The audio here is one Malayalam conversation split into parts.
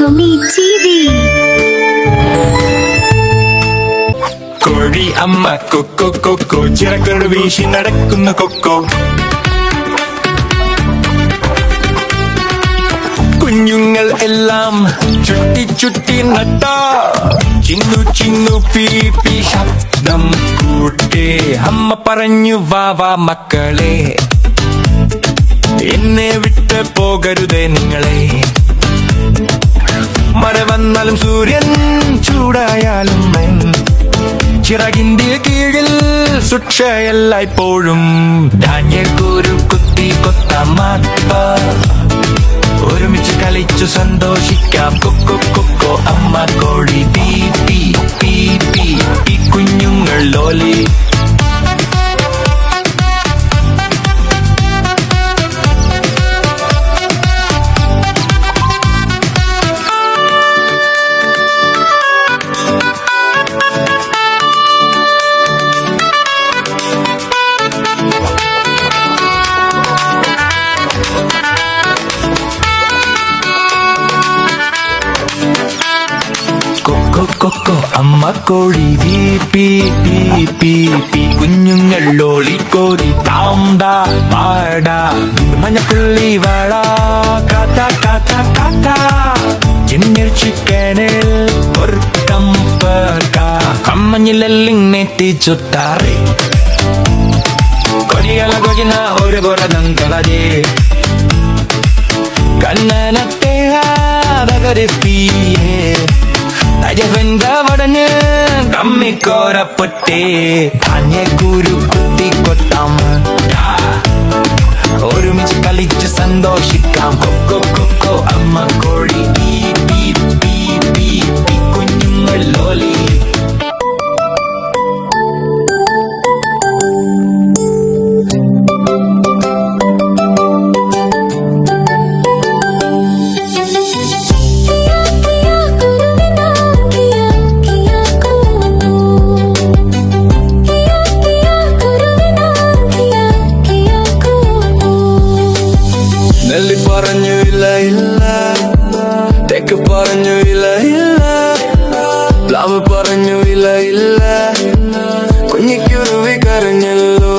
Tommy TV. കോഴി അമ്മ കൊക്കോ കൊക്കോ ചിറകൾ വീശി നടക്കുന്ന കൊക്കോ. കുഞ്ഞുങ്ങൾ എല്ലാം ചുറ്റി ചുറ്റി നട്ട ചിന്നു ചിന്നു പീ പീ ശബ്ദം കൂട്ടേ. അമ്മ പറഞ്ഞു വാ വാ മക്കളെ, എന്നെ വിട്ട് പോകരുതേ നിങ്ങളെ. മഴ വന്നാലും സൂര്യൻ ചൂടായാലും ചിറകിന്റെ കീഴിൽ സുക്ഷയെല്ലായ്പ്പോഴും. ധാന്യക്കൂരു കുത്തി കൊത്താമാപ്പ, ഒരുമിച്ച് കളിച്ചു സന്തോഷിക്കാം. കൊക്കോ കൊക്കോ അമ്മ കോഴി പീ പീ പീ പീ. ഈ കുഞ്ഞുങ്ങൾ ലോലി കൊക്കോ അമ്മ കോഴി P P P P P. കുഞ്ഞുങ്ങൾ ലോളിക്കോരി താണ്ടാ വാടാ, മഞ്ഞപ്പുള്ളി വാടാ കാത്ത കാത്ത കാത്ത. ജിന്നർ ചിക്കനിൽ ഒരു കമ്പക്ക, കമ്മഞ്ഞിലെല്ലിങ്ങെത്തി ചുട്ടാറി. കൊരിയല കൊരിന ഒരു പുറതങ്കലേ കണ്ണനത്തെ ആദകരിപ്പിയേ. വടഞ്ഞ് കമ്മിക്കോരപ്പൊട്ടേ. ധാന്യക്കൂരു കുത്തി കൊത്താം, ഒരുമിച്ച് കളിച്ച് സന്തോഷിക്കാം. കൊക്കോ കൊക്കോ അമ്മ കോഴി P P P P P. കുഞ്ഞുങ്ങൾ ലോലി പറഞ്ഞു ഇല്ല ഇല്ല, തെക്ക് പറഞ്ഞു ഇല്ല ഇല്ല, പ്ലാവ് പറഞ്ഞു ഇല്ല ഇല്ല, കുഞ്ഞിക്കുരുവി കരഞ്ഞല്ലോ.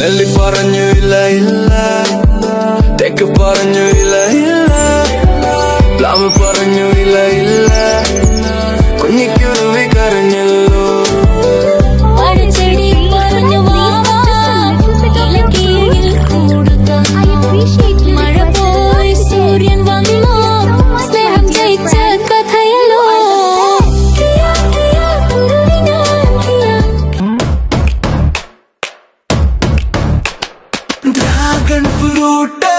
നെല്ലി പറഞ്ഞു ഇല്ല ഇല്ല, തെക്ക് പറഞ്ഞു ഇല്ല ഇല്ല, പ്ലാവ് പറഞ്ഞു ഇല്ല ഇല്ല, കുഞ്ഞിക്കുരുവി കരഞ്ഞല്ലോ. Dragon fruit,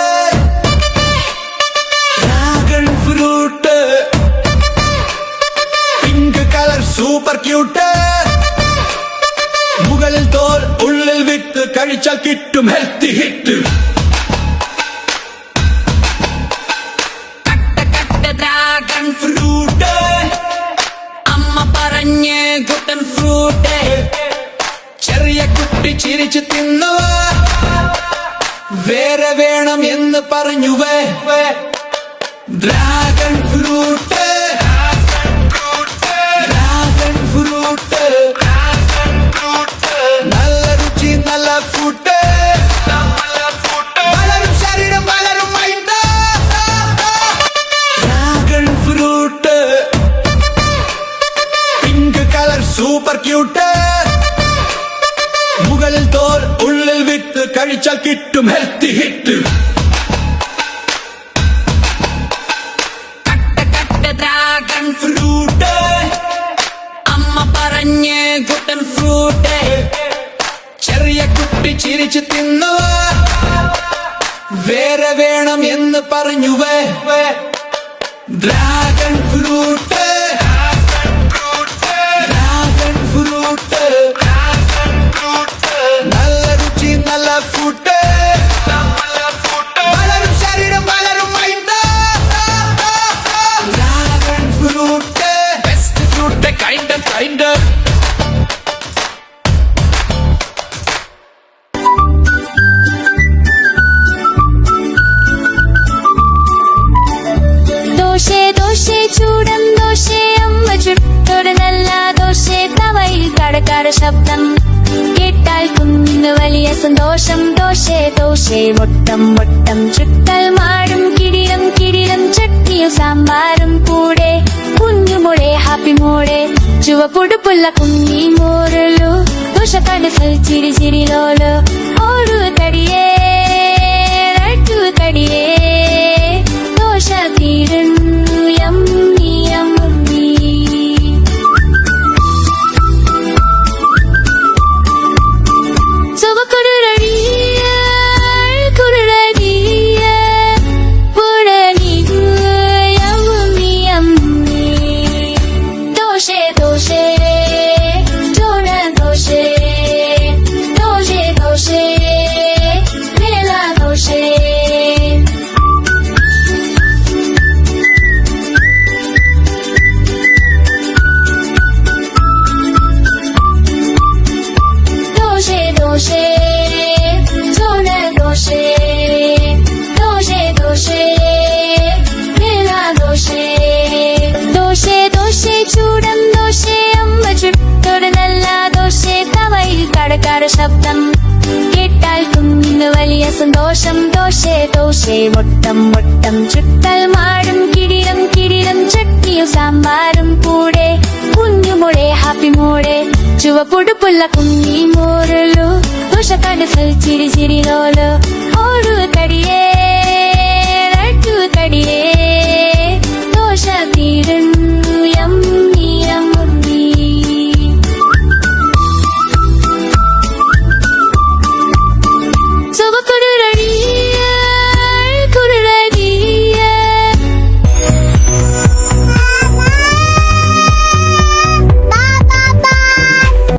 dragon fruit, pink colour super cute. മുകളിൽ തോൽ ഉള്ളിൽ വിത്ത്, കഴിച്ചാൽ കിട്ടും ഹെൽത്തി ഹിറ്റ്. ഡ്രാഗൺ ഫ്രൂട്ട് അമ്മ പറഞ്ഞ് ഗുട്ടൻ ഫ്രൂട്ട്. ചെറിയ കുട്ടി ചിരിച്ചു തിന്നു, വേറെ വേണം എന്ന് പറഞ്ഞുവേ ഡ്രാഗൺ ഫ്രൂട്ട് ഡ്രാഗൺ ഫ്രൂട്ട് നല്ല രുചി നല്ല ഫുഡ് വളരും ശരീരം വളരും mind dragon fruit pink colour super cute മുകളിൽ തോൽ ഉള്ളിൽ വിത്ത് കഴിച്ചാൽ കിട്ടും ഹെൽത്തി ഹിറ്റ് ഡ്രാഗൺ ഫ്രൂട്ട് അമ്മ പറഞ്ഞ് ഗുട്ടൻ ഫ്രൂട്ട് ചെറിയ കുട്ടി ചിരിച്ചു തിന്നു വേറെ വേണം എന്ന് പറഞ്ഞുവേ ഡ്രാഗൺ ഫ്രൂട്ട് ഡ്രാഗൺ ഫ്രൂട്ട് നല്ല രുചി നല്ല ഫുഡ് വളരും ശരീരം വളരും mind dragon fruit best fruit kind ദോശേ ചൂടൻ ദോശേ അമ്മ ചുട്ടൊരു നല്ല ദോശേ തവയിൽ കടക്കാര ശബ്ദം കേട്ടാൽ കുഞ്ഞിന് വലിയ സന്തോഷം ദോശേ മുട്ടം ചുട്ടൽ മാടും കിടിലം ചട്നിയും സാമ്പാറും കൂടെ കുഞ്ഞുമോടെ ഹാപ്പി മോടെ ചുവപ്പുടുപ്പുള്ള കുഞ്ഞി മോരലു ദോശ കടസൽ ചിരിലോലു ഒരു തടിയേ രട്ടു തടിയേ ദോശ തീരുന്നു യമ്മി ചൂടൻ ദോശേ അമ്മ ചുട്ടൊരു നല്ല ദോശേ തവയിൽ കടക്കാര ശബ്ദം കേട്ടാൽ കുഞ്ഞിന് വലിയ സന്തോഷം ദോശേ മുട്ടം ചുട്ടൽ മാടും കിടിലം ചട്നിയും സാമ്പാറും കൂടെ കുഞ്ഞുമോടെ ഹാപ്പി മോടെ ചുവപ്പുടുപ്പുള്ള കുഞ്ഞി മോരലു ദോശ കടസൽ ചിരിലോലു